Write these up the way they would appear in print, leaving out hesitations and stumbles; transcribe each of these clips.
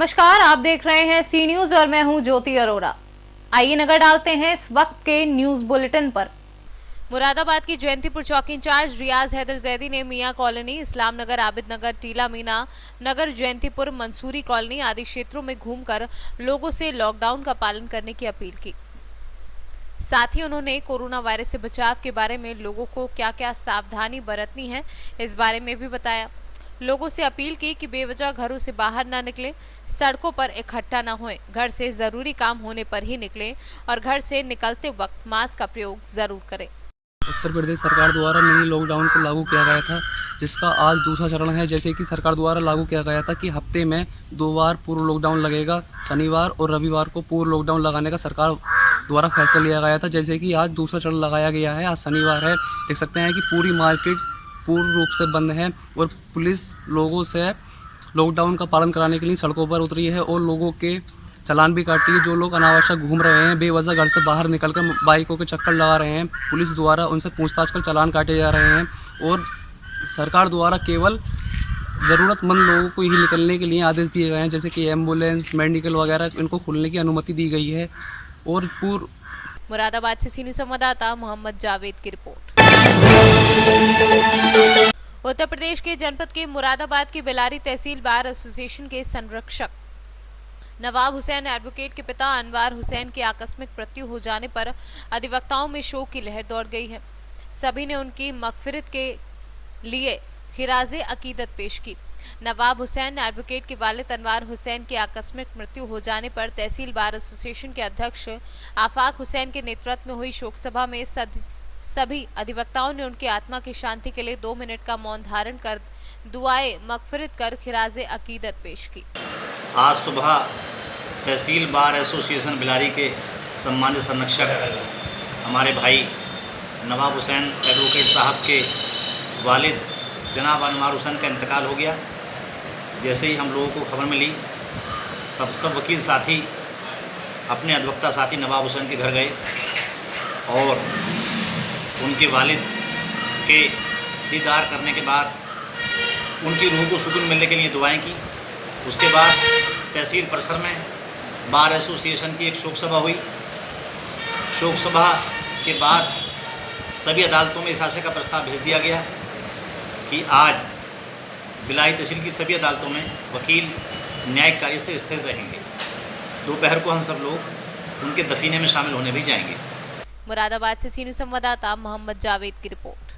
नमस्कार, आप देख रहे हैं सी न्यूज और मैं हूं ज्योति अरोड़ा। आइए नजर डालते हैं इस वक्त के न्यूज बुलेटिन पर। मुरादाबाद की जयंतीपुर चौकी इंचार्ज रियाज हैदर जैदी ने मियां कॉलोनी, इस्लाम नगर, आबिद नगर, टीला मीना नगर, जयंतीपुर, मंसूरी कॉलोनी आदि क्षेत्रों में घूमकर लोगों से लॉकडाउन का पालन करने की अपील की। साथ ही उन्होंने कोरोना वायरस से बचाव के बारे में लोगों को क्या क्या सावधानी बरतनी है इस बारे में भी बताया। लोगों से अपील की कि बेवजह घरों से बाहर ना निकलें, सड़कों पर इकट्ठा ना होएं, घर से जरूरी काम होने पर ही निकलें और घर से निकलते वक्त मास्क का प्रयोग जरूर करें। उत्तर प्रदेश सरकार द्वारा मिनी लॉकडाउन को लागू किया गया था, जिसका आज दूसरा चरण है। जैसे कि सरकार द्वारा लागू किया गया था कि हफ्ते में 2 बार पूर्ण लॉकडाउन लगेगा, शनिवार और रविवार को पूर्ण लॉकडाउन लगाने का सरकार द्वारा फैसला लिया गया था। जैसे कि आज दूसरा चरण लगाया गया है। आज शनिवार है, देख सकते हैं कि पूरी मार्केट पूर्ण रूप से बंद है और पुलिस लोगों से लॉकडाउन का पालन कराने के लिए सड़कों पर उतरी है और लोगों के चालान भी काटी है। जो लोग अनावश्यक घूम रहे हैं, बेवजह घर से बाहर निकलकर बाइकों के चक्कर लगा रहे हैं, पुलिस द्वारा उनसे पूछताछ कर चालान काटे जा रहे हैं और सरकार द्वारा केवल ज़रूरतमंद लोगों को ही निकलने के लिए आदेश दिए गए हैं। जैसे कि एम्बुलेंस, मेडिकल वगैरह, इनको खुलने की अनुमति दी गई है। और मुरादाबाद से सीनियर संवाददाता मोहम्मद जावेद की रिपोर्ट। उत्तर प्रदेश के जनपद के मुरादाबाद की बेलारी तहसील बार एसोसिएशन के संरक्षक नवाब हुसैन एडवोकेट के पिता अनवार हुसैन की आकस्मिक मृत्यु हो जाने पर अधिवक्ताओं में शोक की लहर दौड़ गई है। सभी ने उनकी मगफिरत के लिए खिराजे अकीदत पेश की। नवाब हुसैन एडवोकेट के वालिद अनवार हुसैन की आकस्मिक मृत्यु हो जाने पर तहसील बार एसोसिएशन के अध्यक्ष आफाक हुसैन के नेतृत्व में हुई शोक सभा में सभी अधिवक्ताओं ने उनकी आत्मा की शांति के लिए 2 मिनट का मौन धारण कर दुआए मगफिरत कर खिराजे अकीदत पेश की। आज सुबह तहसील बार एसोसिएशन बिलारी के सम्मानित संरक्षक हमारे भाई नवाब हुसैन एडवोकेट साहब के वालिद जनाब अनवार हुसैन का इंतकाल हो गया। जैसे ही हम लोगों को खबर मिली, तब सब वकील साथी अपने अधिवक्ता साथी नवाब हुसैन के घर गए और उनके वालिद के दीदार करने के बाद उनकी रूह को सुकून मिलने के लिए दुआएं की। उसके बाद तहसील परिसर में बार एसोसिएशन की एक शोक सभा हुई। शोक सभा के बाद सभी अदालतों में इस आशय का प्रस्ताव भेज दिया गया कि आज बिलारी तहसील की सभी अदालतों में वकील न्यायिक कार्य से स्थिर रहेंगे। दोपहर को हम सब लोग उनके दफीने में शामिल होने भी जाएंगे। मुरादाबाद से सीनियर संवाददाता मोहम्मद जावेद की रिपोर्ट।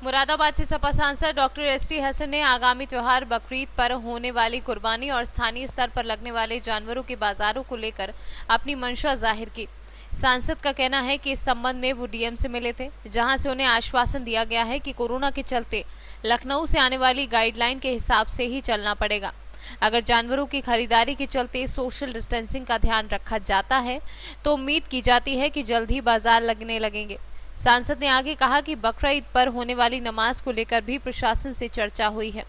मुरादाबाद से सपा सांसद डॉक्टर एसटी हसन ने आगामी त्योहार बकरीद पर होने वाली कुर्बानी और स्थानीय स्तर पर लगने वाले जानवरों के बाजारों को लेकर अपनी मंशा जाहिर की। सांसद का कहना है कि इस संबंध में वो डीएम से मिले थे, जहां से उन्हें आश्वासन दिया गया है कि कोरोना के चलते लखनऊ से आने वाली गाइडलाइन के हिसाब से ही चलना पड़ेगा। अगर जानवरों की खरीदारी के चलते सोशल डिस्टेंसिंग का ध्यान रखा जाता है तो उम्मीद की जाती है कि जल्द ही बाजार लगने लगेंगे। सांसद ने आगे कहा कि बकरीद पर होने वाली नमाज को लेकर भी प्रशासन से चर्चा हुई है,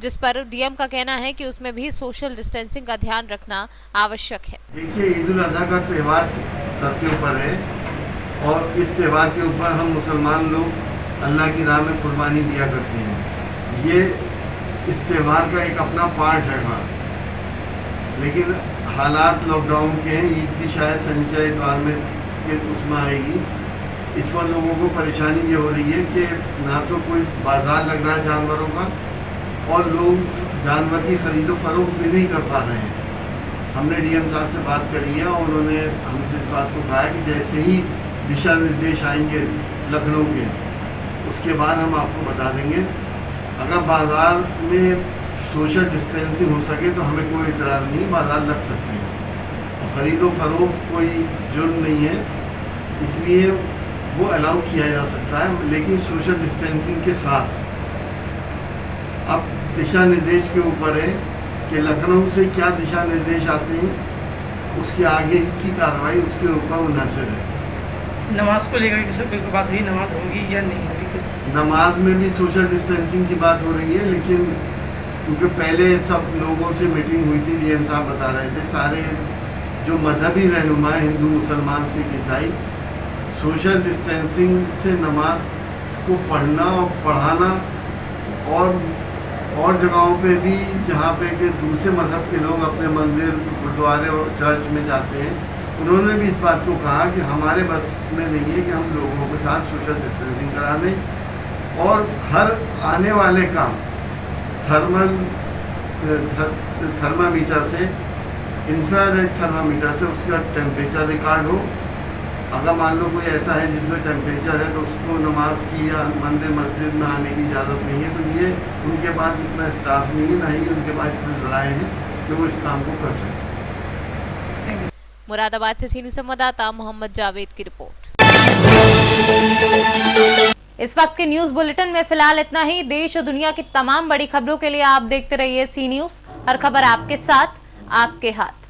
जिस पर डीएम का कहना है कि उसमें भी सोशल डिस्टेंसिंग का ध्यान रखना आवश्यक है। देखिए, ईद उल अजहा का त्यौहार सर के ऊपर है और इस त्यौहार के ऊपर हम मुसलमान लोग अल्लाह की राह में कुर्बानी दिया करते हैं। ये इस त्यौहार का एक अपना पार्ट है। लेकिन हालात लॉकडाउन के हैं, ईद भी शायद शनिचर इतवार में के उसमें आएगी। इस पर लोगों को परेशानी ये हो रही है कि ना तो कोई बाजार लग रहा है जानवरों का और लोग जानवर की खरीदो फरोख्त भी नहीं कर पा रहे हैं। हमने डीएम साहब से बात करी है और उन्होंने हमसे इस बात को कहा है कि जैसे ही दिशा निर्देश आएंगे लखनऊ के, उसके बाद हम आपको बता देंगे। अगर बाज़ार में सोशल डिस्टेंसिंग हो सके तो हमें कोई इतराज़ नहीं, बाज़ार लग सकते हैं और ख़रीदो फरोख्त कोई जुर्म नहीं है, इसलिए वो अलाउ किया जा सकता है, लेकिन सोशल डिस्टेंसिंग के साथ। अब दिशा निर्देश के ऊपर है कि लखनऊ से क्या दिशा निर्देश आते हैं, उसके आगे की कार्रवाई उसके ऊपर मुनहसर है। नमाज को लेकर किसी कोई बात हुई, नमाज होगी या नहीं होगी? नमाज में भी सोशल डिस्टेंसिंग की बात हो रही है, लेकिन क्योंकि पहले सब लोगों से मीटिंग हुई थी, डीएम साहब बता रहे थे, सारे जो मजहबी रहनुमा हिंदू, मुसलमान, सिख, ईसाई, सोशल डिस्टेंसिंग से नमाज को पढ़ना और पढ़ाना और और जगहों पे भी जहाँ पे कि दूसरे मज़हब के लोग अपने मंदिर, गुरुद्वारे और चर्च में जाते हैं, उन्होंने भी इस बात को कहा कि हमारे बस में नहीं है कि हम लोगों के साथ सोशल डिस्टेंसिंग करा दें और हर आने वाले काम थर्मामीटर से, इंफ्रारेड थर्मामीटर से उसका टेम्परेचर रिकॉर्ड हो। अगर मान लो कोई ऐसा है जिसमें टेम्परेचर है तो उसको नमाज की या मंदिर मस्जिद में आने की इजाज़त नहीं है, तो ये उनके पास इतना स्टाफ नहीं है, ना ही उनके पास इतने ज़राए हैं कि वो इस काम को कर सकें। मुरादाबाद से सीनियर संवाददाता मोहम्मद जावेद की रिपोर्ट। इस वक्त के न्यूज बुलेटिन में फिलहाल इतना ही। देश और दुनिया की तमाम बड़ी खबरों के लिए आप देखते रहिए सी न्यूज। हर खबर आपके साथ, आपके हाथ।